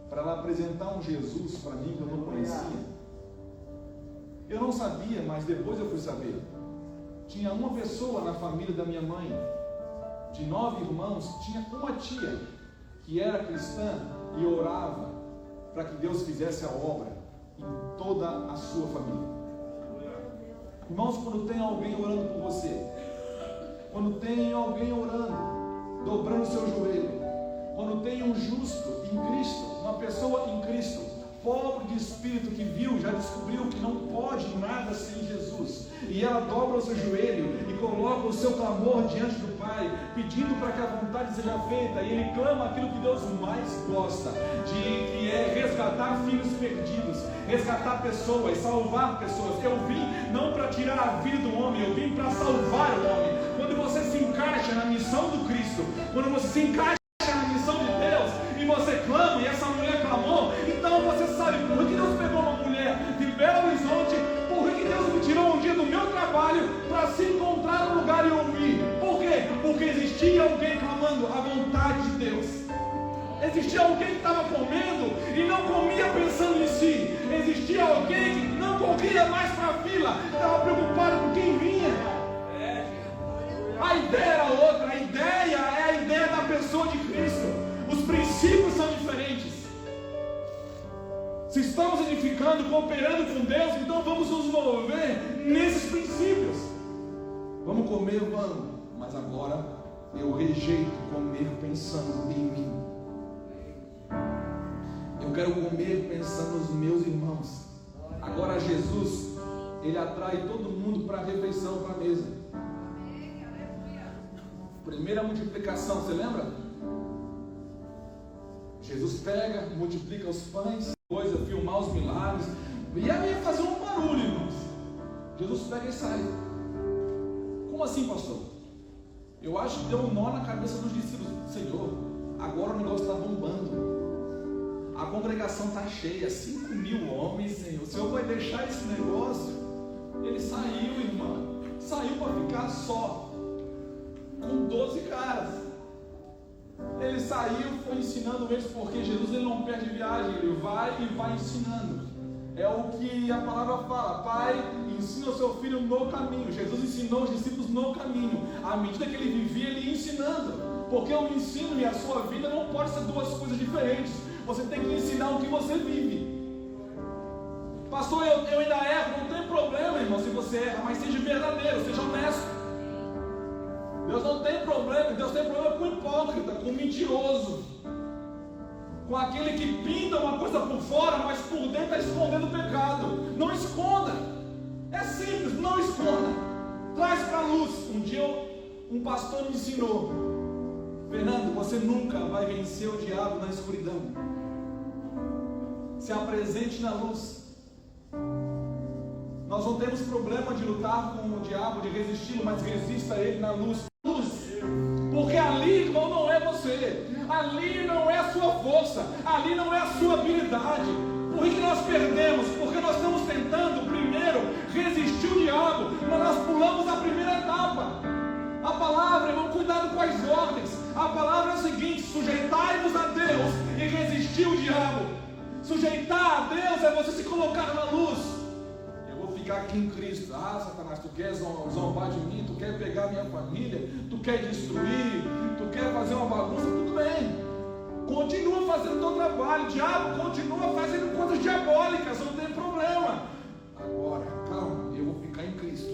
[SPEAKER 1] para ela apresentar um Jesus para mim que eu não conhecia. Eu não sabia, mas depois eu fui saber. Tinha uma pessoa na família da minha mãe, de 9 irmãos, tinha uma tia que era cristã e orava para que Deus fizesse a obra em toda a sua família. Irmãos, quando tem alguém orando por você, quando tem alguém orando, dobrando o seu joelho, quando tem um justo em Cristo, uma pessoa em Cristo, pobre de espírito, que viu, já descobriu que não pode nada sem Jesus, e ela dobra o seu joelho e coloca o seu clamor diante do Pai, pedindo para que a vontade seja feita, e ele clama aquilo que Deus mais gosta, que é resgatar filhos perdidos, resgatar pessoas, salvar pessoas. Eu vim não para tirar a vida do homem, eu vim para salvar o homem. Quando você se encaixa na missão do Cristo, quando você se encaixa na missão de Deus, e você clama, e essa mulher clamou, então você sabe por que Deus pegou uma mulher de Belo Horizonte, por que Deus me tirou um dia do meu trabalho para se encontrar no lugar e ouvir. Por quê? Porque existia alguém clamando a vontade de Deus. Existia alguém que estava comendo e não comia pensando em si. Existia alguém que não corria mais para a fila, estava preocupado com quem vinha. A ideia era outra, a ideia é a ideia da pessoa de Cristo. Os princípios são diferentes. Se estamos edificando, cooperando com Deus, então vamos nos mover nesses princípios. Vamos comer, vamos, mas agora eu rejeito comer pensando em mim. Eu quero comer pensando nos meus irmãos. Agora Jesus, ele atrai todo mundo para a refeição, para a mesa. Primeira multiplicação, você lembra? Jesus pega, multiplica os pães, coisa, filmar os milagres, e aí ia fazer um barulho, irmãos. Jesus pega e sai. Como assim, pastor? Eu acho que deu um nó na cabeça dos discípulos. Senhor, agora o negócio está bombando. A congregação está cheia, 5.000 homens, Senhor. O Senhor vai deixar esse negócio? Ele saiu, irmão. Saiu para ficar só, com 12 caras. Ele saiu, foi ensinando eles, porque Jesus ele não perde viagem, ele vai e vai ensinando. É o que a palavra fala: Pai, ensina o seu filho no caminho. Jesus ensinou os discípulos no caminho. À medida que ele vivia, ele ia ensinando. Porque o ensino e a sua vida não pode ser duas coisas diferentes. Você tem que ensinar o que você vive. Pastor, eu ainda erro, não tem problema, irmão, se você erra, mas seja verdadeiro, seja honesto. Deus não tem problema, Deus tem problema com o hipócrita, com o mentiroso. com aquele que pinta uma coisa por fora, mas por dentro está escondendo o pecado. Não esconda. É simples, não esconda. Traz para a luz. Um dia um pastor me ensinou: Fernando, você nunca vai vencer o diabo na escuridão. Se apresente na luz. Nós não temos problema de lutar com o diabo, de resisti-lo, mas resista a ele na luz. Porque ali, irmão, não é você. Ali não é a sua força. Ali não é a sua habilidade. Por que nós perdemos? Porque nós estamos tentando primeiro resistir o diabo, mas nós pulamos a primeira etapa. A palavra, irmão, cuidado com as ordens. A palavra é o seguinte: sujeitai-vos a Deus e resistir o diabo. Sujeitar a Deus é você se colocar na luz. Ficar aqui em Cristo. Ah, Satanás, tu quer zombar de mim, tu quer pegar minha família, tu quer destruir, tu quer fazer uma bagunça, tudo bem. Continua fazendo o teu trabalho. O diabo continua fazendo coisas diabólicas, não tem problema. Agora, calma, eu vou ficar em Cristo,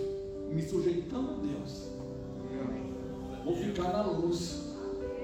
[SPEAKER 1] me sujeitando a Deus. Vou ficar na luz.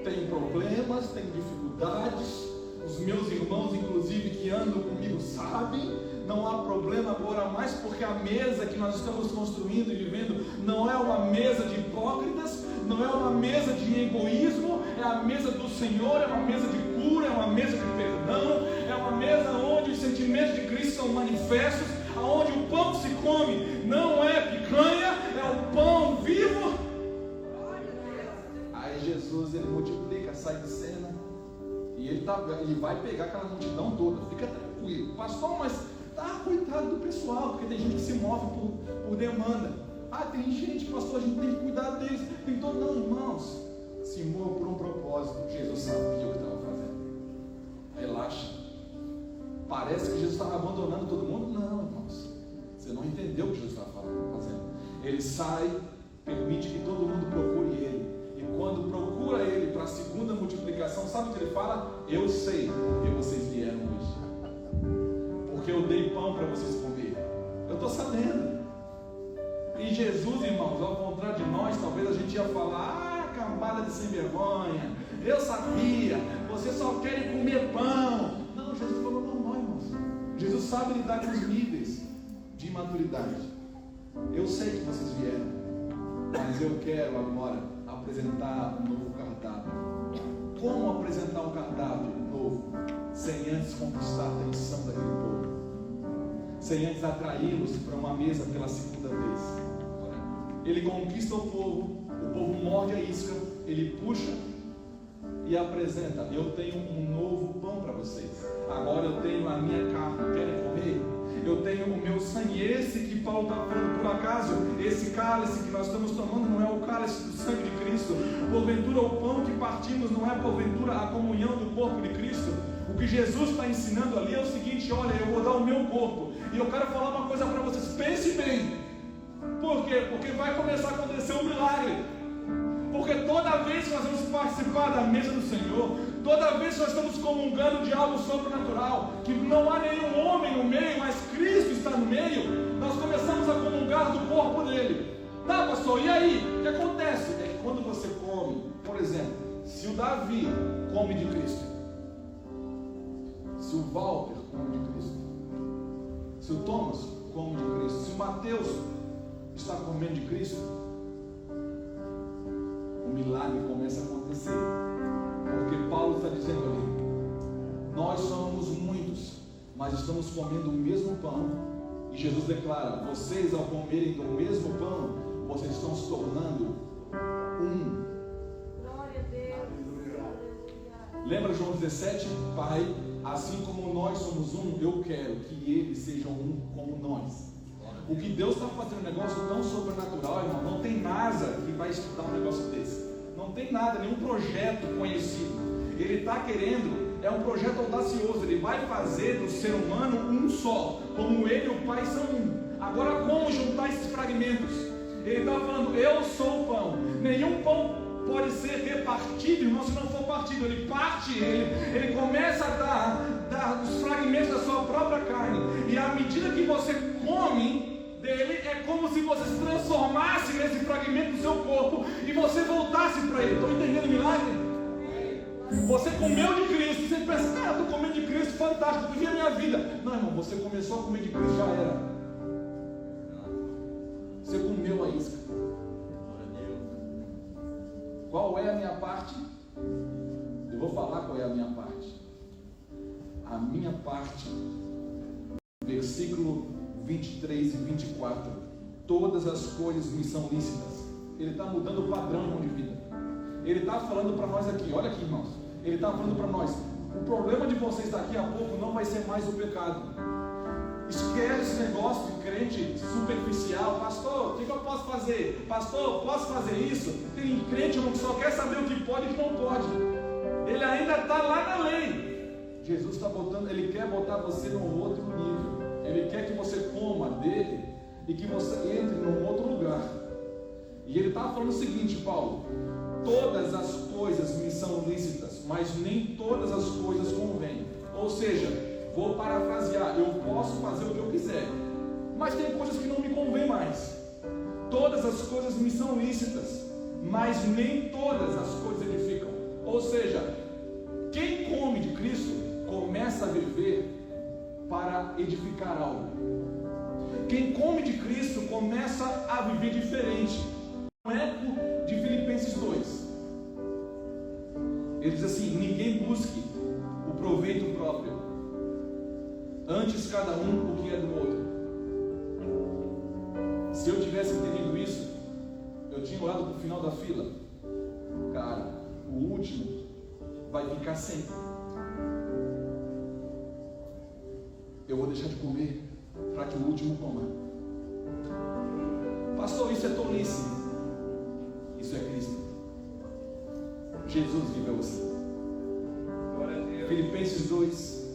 [SPEAKER 1] Tem problemas, tem dificuldades. Os meus irmãos, inclusive, que andam comigo, sabem. Não há problema agora mais, porque a mesa que nós estamos construindo e vivendo não é uma mesa de hipócritas, não é uma mesa de egoísmo, é a mesa do Senhor, é uma mesa de cura, é uma mesa de perdão, é uma mesa onde os sentimentos de Cristo são manifestos, onde o pão que se come não é picanha, é o pão vivo. Aí Jesus, ele multiplica, sai de cena, e ele vai pegar aquela multidão toda. Fica tranquilo, pastor, mas coitado do pessoal, porque tem gente que se move por demanda. Tem gente, pastor, a gente tem que cuidar deles. Tem todo, não, irmãos, se move por um propósito. Jesus sabia o que estava fazendo. Relaxa. Parece que Jesus estava abandonando todo mundo. Não, irmãos, você não entendeu o que Jesus estava fazendo. Ele sai, permite que todo mundo procure ele. E quando procura ele para a segunda multiplicação, sabe o que ele fala? Eu sei porque vocês vieram hoje. Porque eu dei pão para vocês comer. Eu estou sabendo. E Jesus, irmãos, ao contrário de nós, talvez a gente ia falar: cambada de sem vergonha, eu sabia, vocês só querem comer pão. Não, Jesus falou: não, irmãos. Jesus sabe lidar com os níveis de maturidade. Eu sei que vocês vieram, mas eu quero agora apresentar um novo cardápio. Como apresentar um cardápio novo? Sem antes conquistar a atenção daquele povo, sem antes atraí-los para uma mesa pela segunda vez. Ele conquista o povo morde a isca, ele puxa e apresenta: eu tenho um novo pão para vocês. Agora eu tenho a minha carne, querem comer? Eu tenho o meu sangue. Esse que Paulo está falando, por acaso, esse cálice que nós estamos tomando não é o cálice do sangue de Cristo. Porventura o pão que partimos não é porventura a comunhão do corpo de Cristo. O que Jesus está ensinando ali é o seguinte: olha, eu vou dar o meu corpo, e eu quero falar uma coisa para vocês, pense bem. Por quê? Porque vai começar a acontecer um milagre. Porque toda vez que nós vamos participar da mesa do Senhor, toda vez que nós estamos comungando de algo sobrenatural, que não há nenhum homem no meio, mas Cristo está no meio, nós começamos a comungar do corpo dele. Tá, pastor, e aí? O que acontece? É que quando você come, por exemplo, se o Davi come de Cristo, se o Walter come de Cristo, se o Thomas come de Cristo, se o Mateus está comendo de Cristo, o milagre começa a acontecer. Porque Paulo está dizendo ali: nós somos muitos, mas estamos comendo o mesmo pão. E Jesus declara: vocês, ao comerem do mesmo pão, vocês estão se tornando um. Glória a Deus. Lembra João 17? Pai, assim como nós somos um, eu quero que eles sejam um como nós. O que Deus está fazendo um negócio tão sobrenatural, irmão, não tem NASA que vai estudar um negócio desse. Não tem nada, nenhum projeto conhecido. Ele está querendo, é um projeto audacioso. Ele vai fazer do ser humano um só, como ele e o Pai são um. Agora, como juntar esses fragmentos? Ele está falando: eu sou o pão. Nenhum pão pode ser repartido, irmão, se não for partido. Ele parte ele começa a dar os fragmentos da sua própria carne. E à medida que você come dele, é como se você se transformasse nesse fragmento do seu corpo e você voltasse para ele. Estão entendendo o milagre? Você comeu de Cristo, você pensa, cara, eu estou comendo de Cristo, fantástico, vivi a minha vida. Não, irmão, você começou a comer de Cristo, já era. Você comeu a isca. Qual é a minha parte? Eu vou falar qual é a minha parte. A minha parte, versículo 23 e 24. Todas as coisas me são lícitas. Ele está mudando o padrão de vida. Ele está falando para nós aqui, olha aqui, irmãos. Ele está falando para nós, o problema de vocês daqui a pouco não vai ser mais o pecado. Esquece esse negócio de crente superficial. Pastor, o que eu posso fazer? Pastor, posso fazer isso? Tem crente que só quer saber o que pode e o que não pode. Ele ainda está lá na lei. Jesus está botando, ele quer botar você num outro nível. Ele quer que você coma dele e que você entre num outro lugar. E ele está falando o seguinte, Paulo: todas as coisas me são lícitas, mas nem todas as coisas convêm. Ou seja, vou parafrasear, eu posso fazer o que eu quiser, mas tem coisas que não me convêm mais. Todas as coisas me são lícitas, mas nem todas as coisas edificam. Ou seja, quem come de Cristo começa a viver para edificar algo. Quem come de Cristo começa a viver diferente. Um eco de Filipenses 2. Ele diz assim: ninguém busque o proveito próprio, antes cada um o que é do outro. Se eu tivesse entendido isso, eu tinha olhado para o final da fila. Cara, o último vai ficar sem. Eu vou deixar de comer para que o último coma. Pastor, isso é tolice. Isso é Cristo. Jesus viveu assim. Filipenses 2.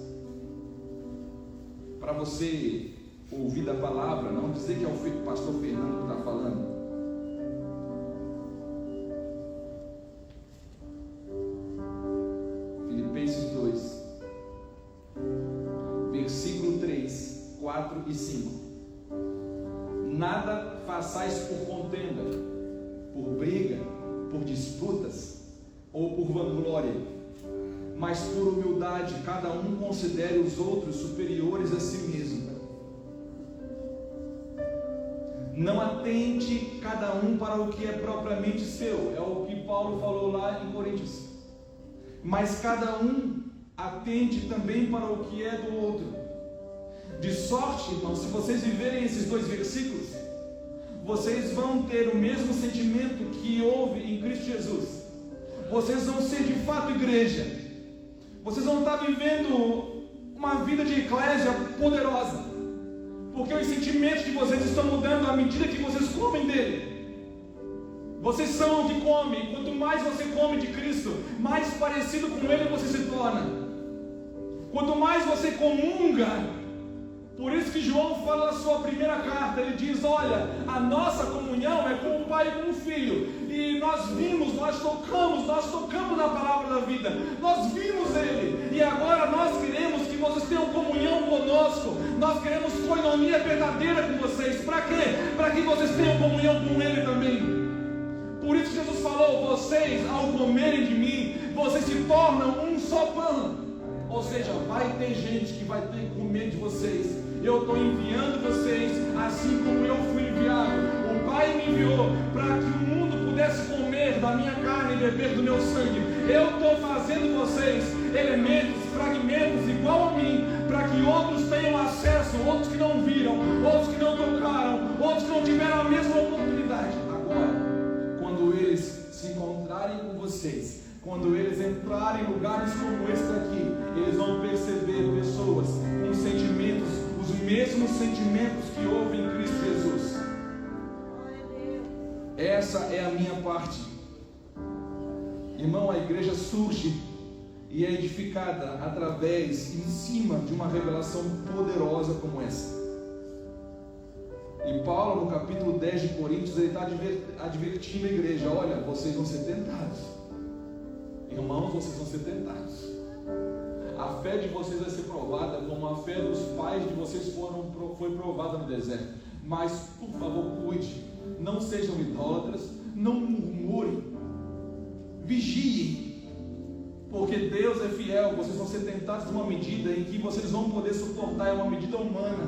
[SPEAKER 1] Para você ouvir da palavra, não dizer que é o pastor Fernando que está falando. Filipenses 2, versículo 3, 4 e 5. Nada façais por contenda, por briga, por disputas ou por vanglória, mas por humildade cada um considere os outros superiores a si mesmo. Não atente cada um para o que é propriamente seu, é o que Paulo falou lá em Coríntios, mas cada um atente também para o que é do outro. De sorte, irmão, se vocês viverem esses dois versículos, vocês vão ter o mesmo sentimento que houve em Cristo Jesus. Vocês vão ser de fato igreja. Vocês vão estar vivendo uma vida de eclésia poderosa, porque os sentimentos de vocês estão mudando à medida que vocês comem dele. Vocês são o que comem. Quanto mais você come de Cristo, mais parecido com ele você se torna. Quanto mais você comunga. Por isso que João fala na sua primeira carta, ele diz: olha, a nossa comunhão é com o Pai e com o Filho. E nós vimos, nós tocamos na palavra da vida. Nós vimos ele. E agora nós queremos que vocês tenham comunhão conosco. Nós queremos coinonia verdadeira com vocês. Para quê? Para que vocês tenham comunhão com ele também. Por isso Jesus falou: vocês, ao comerem de mim, vocês se tornam um só pão. Ou seja, vai ter gente que vai ter que comer de vocês. Eu estou enviando vocês, assim como eu fui enviado. O Pai me enviou para que o mundo pudesse comer da minha carne e beber do meu sangue. Eu estou fazendo vocês elementos, fragmentos igual a mim, para que outros tenham acesso, outros que não viram, outros que não tocaram, outros que não tiveram a mesma oportunidade. Agora, quando eles se encontrarem com vocês, quando eles entrarem em lugares como esse daqui, eles vão perceber pessoas com sentimentos, os mesmos sentimentos que houve em Cristo Jesus. Essa é a minha parte. Irmão, a igreja surge e é edificada através, em cima de uma revelação poderosa como essa. E Paulo, no capítulo 10 de Coríntios, ele está advertindo a igreja: olha, vocês vão ser tentados. Irmãos, vocês vão ser tentados. A fé de vocês vai ser provada como a fé dos pais de vocês foi provada no deserto. Mas, por favor, cuide. Não sejam idólatras. Não murmurem. Vigiem. Porque Deus é fiel. Vocês vão ser tentados numa medida em que vocês vão poder suportar, é uma medida humana,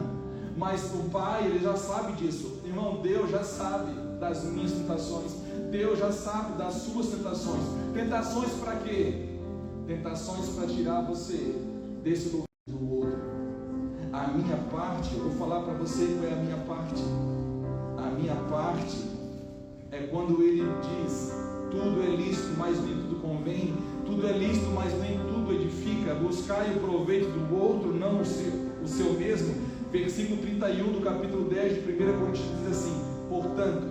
[SPEAKER 1] mas o Pai, Ele já sabe disso. Irmão, Deus já sabe das minhas tentações, Deus já sabe das suas tentações. Tentações para quê? Tentações para tirar você desse lugar do outro. A minha parte, eu vou falar para você qual é a minha parte. A minha parte é quando Ele diz: tudo é lícito, mas nem tudo convém. Tudo é lícito, mas nem tudo edifica. Buscai o proveito do outro, não o seu mesmo. Versículo 31 do capítulo 10 de 1 Coríntios diz assim: portanto,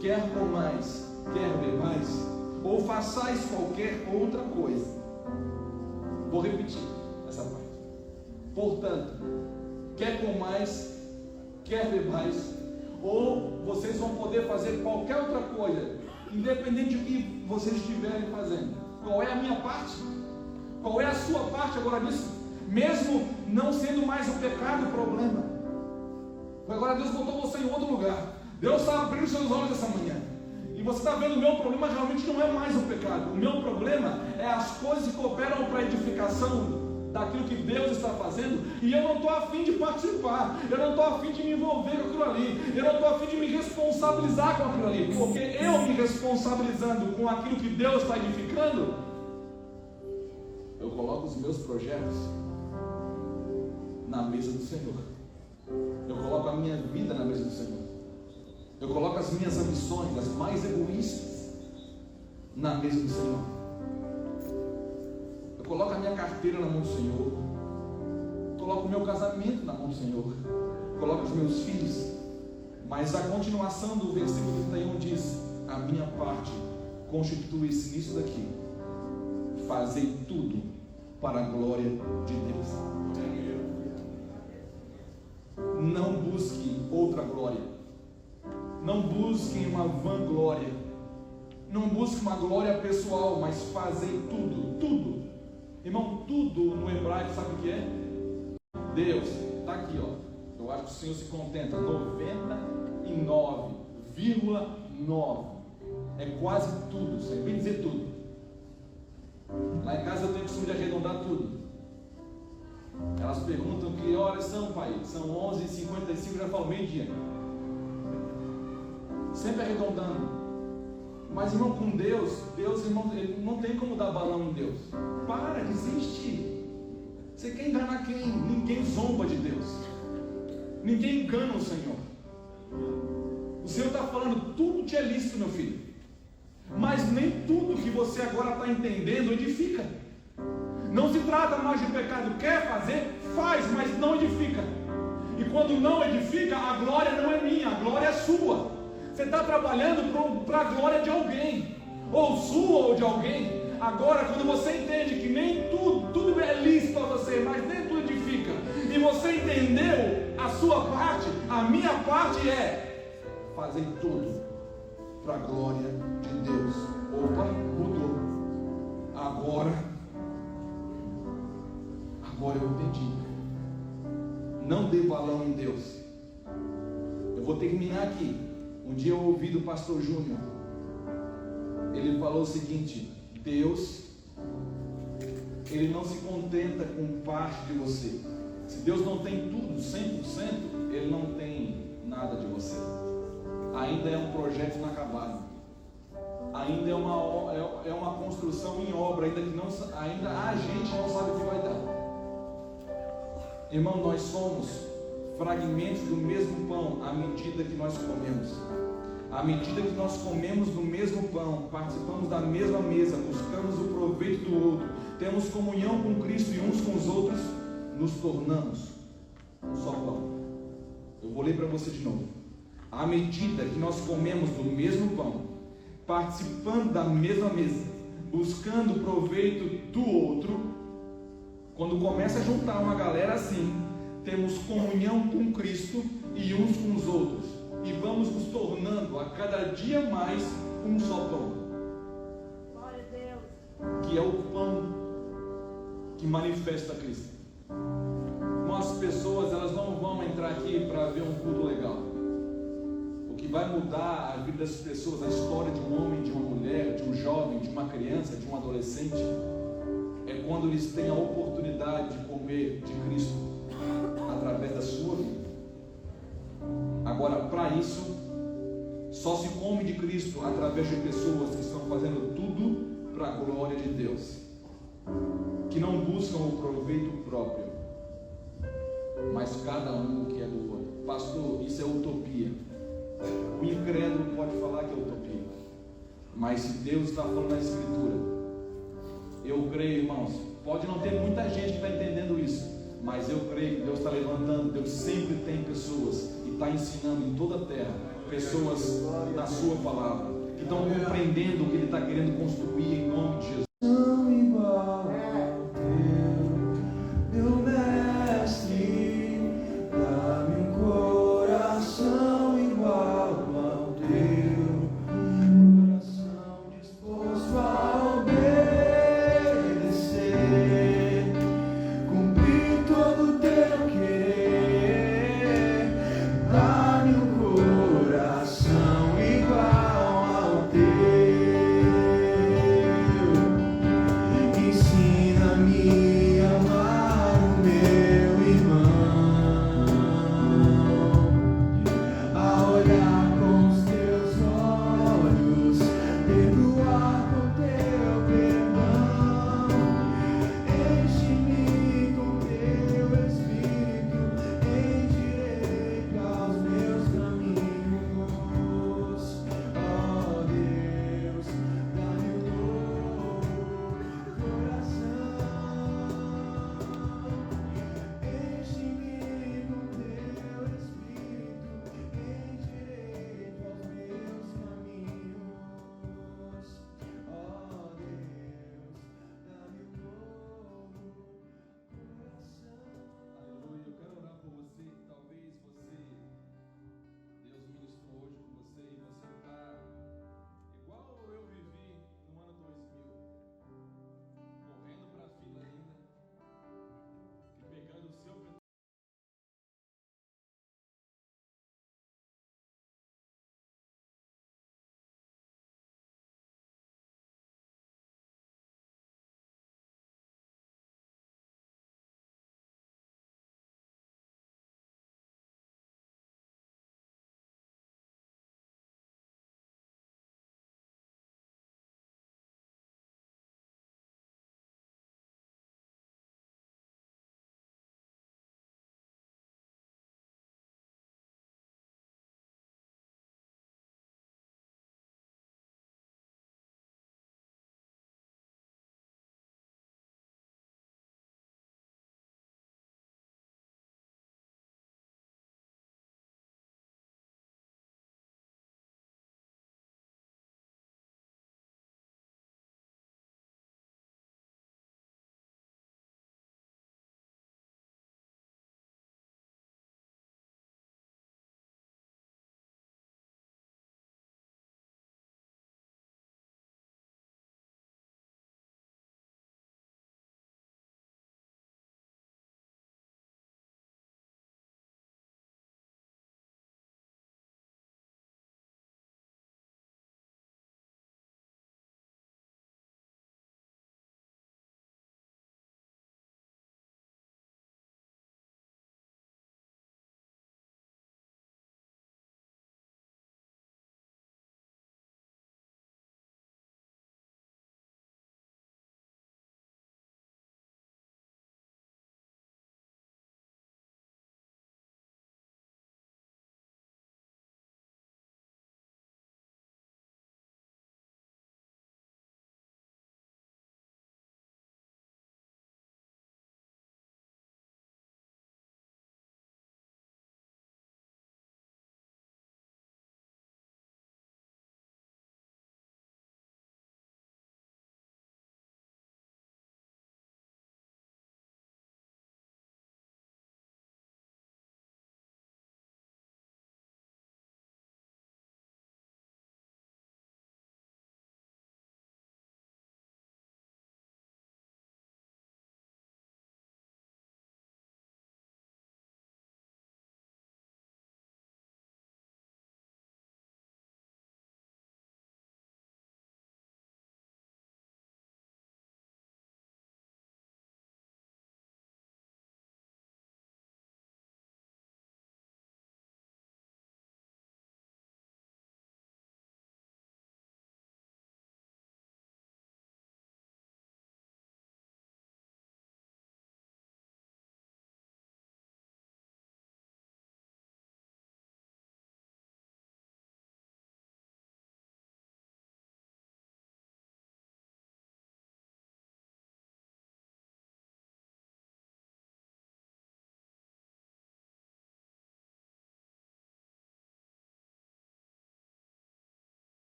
[SPEAKER 1] quer comais, quer bebais, ou façais qualquer outra coisa. Vou repetir essa parte. Portanto, quer comais, quer bebais, ou vocês vão poder fazer qualquer outra coisa, independente do que vocês estiverem fazendo. Qual é a minha parte? Qual é a sua parte agora nisso? Mesmo não sendo mais o pecado o problema. Agora Deus botou você em outro lugar. Deus está abrindo seus olhos essa manhã. E você está vendo, o meu problema realmente não é mais o pecado. O meu problema é as coisas que cooperam para a edificação daquilo que Deus está fazendo, e eu não estou a fim de participar, eu não estou a fim de me envolver com aquilo ali, eu não estou a fim de me responsabilizar com aquilo ali, porque eu me responsabilizando com aquilo que Deus está edificando, eu coloco os meus projetos na mesa do Senhor, eu coloco a minha vida na mesa do Senhor, eu coloco as minhas ambições, as mais egoístas, na mesa do Senhor. Eu coloco a minha carteira na mão do Senhor, coloco o meu casamento na mão do Senhor, coloco os meus filhos. Mas a continuação do versículo 31 diz: a minha parte constitui-se nisso daqui, fazei tudo para a glória de Deus. Não busque outra glória, não busque uma vanglória, não busque uma glória pessoal, mas fazei tudo, tudo. Irmão, tudo no hebraico, sabe o que é? Deus, está aqui, ó. Eu acho que o Senhor se contenta, 99,9. É quase tudo, sem bem dizer tudo. Lá em casa eu tenho o costume de arredondar tudo. Elas perguntam que horas são, pai? São 11h55, eu já falo meio-dia. Sempre arredondando. Mas, irmão, com Deus, irmão, ele não tem como dar balão em Deus. Para, desiste. Você quer enganar quem? Ninguém zomba de Deus. Ninguém engana o Senhor. O Senhor está falando, tudo te é lícito, meu filho. Mas nem tudo que você agora está entendendo edifica. Não se trata mais de pecado. Quer fazer? Faz, mas não edifica. E quando não edifica, a glória não é minha, a glória é sua. Você está trabalhando para a glória de alguém, ou sua ou de alguém. Agora, quando você entende que nem tudo é lícito para você, mas nem tudo edifica, e você entendeu a sua parte, a minha parte é fazer tudo para a glória de Deus. Opa, mudou. Agora eu entendi. Não dê balão em Deus. Eu vou terminar aqui. Um dia eu ouvi do pastor Júnior, ele falou o seguinte: Deus, Ele não se contenta com parte de você. Se Deus não tem tudo, 100%, Ele não tem nada de você. Ainda é um projeto inacabado, ainda é uma construção em obra, ainda a gente não sabe o que vai dar. Irmão, nós somos fragmentos do mesmo pão à medida que nós comemos. À medida que nós comemos do mesmo pão, participamos da mesma mesa, buscamos o proveito do outro, temos comunhão com Cristo e uns com os outros, nos tornamos um só pão. Eu vou ler para você de novo. À medida que nós comemos do mesmo pão, participando da mesma mesa, buscando o proveito do outro, quando começa a juntar uma galera assim, temos comunhão com Cristo e uns com os outros, e vamos nos tornando a cada dia mais um só pão. Glória a Deus. Que é o pão que manifesta Cristo. As pessoas, elas não vão entrar aqui para ver um culto legal. O que vai mudar a vida das pessoas, a história de um homem, de uma mulher, de um jovem, de uma criança, de um adolescente, é quando eles têm a oportunidade de comer de Cristo através da sua vida. Agora, para isso, só se come de Cristo através de pessoas que estão fazendo tudo para a glória de Deus, que não buscam o proveito próprio, mas cada um que é do outro. Pastor, isso é utopia. O incrédulo pode falar que é utopia, mas se Deus está falando na Escritura, eu creio, irmãos, pode não ter muita gente que está entendendo isso, mas eu creio que Deus está levantando. Deus sempre tem pessoas e está ensinando em toda a terra, pessoas da sua palavra, que estão compreendendo o que Ele está querendo construir em nome de Jesus.